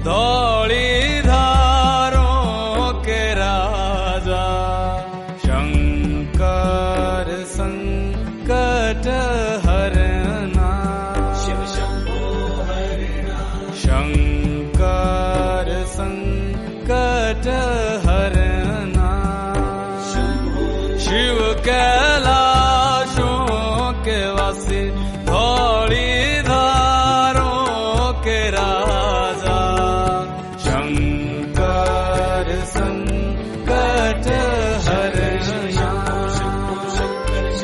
धौली धारों के राजा शंकर संकट हरना शिव शंभो हरना शंकर संकट हरना शिव कैलाशों के वासी धौली धारों के राजा शंकर संकट हरना शंकर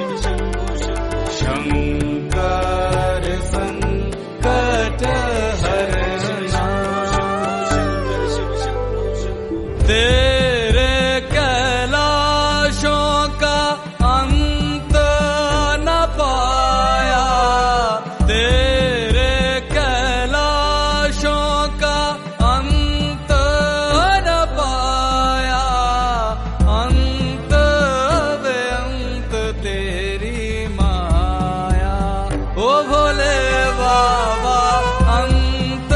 संकट हरना तेरे कैलाशों का अंत न पाया तेरे कैलाशों का अंत न पाया अंत बेअंत तेरी माया ओ भोले बाबा अंत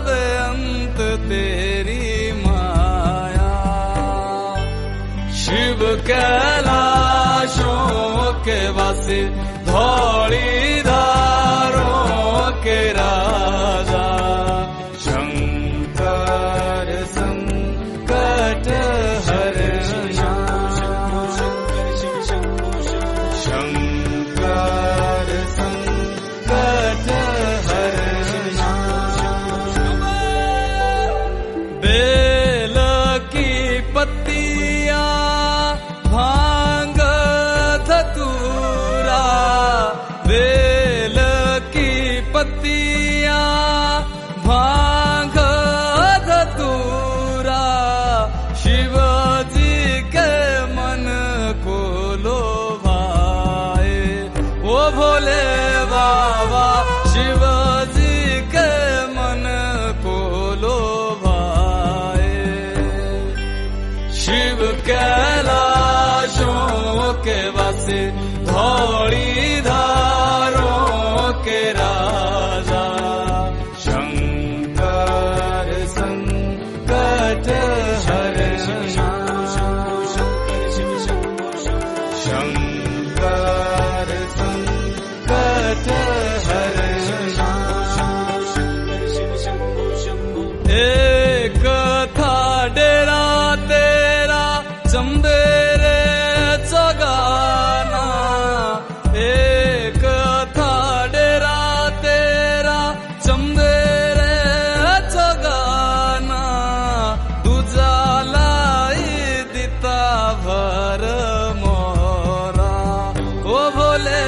बेअंत तेरी माया शिव कैलाशों के वासी धौली धारों के राजा शंकर संकट हरना शंकर संकट हरना बेल की पत्तियां भांग धतूरा बेल की पत्तियां भांग धतूरा शिव जी के मन को लोभाए ओ भोले बाबा शिव जी के मन को लोभाए शिव कैलाशों के वासी धौली धारों के राजा शंकर संकट हरना शंकर संकट हरना एक था डेरा तेरा चंबेरे चगाना एक था डेरा तेरा चंबेरे चगाना तुझा लाई दिता भर मोरा ओ भोले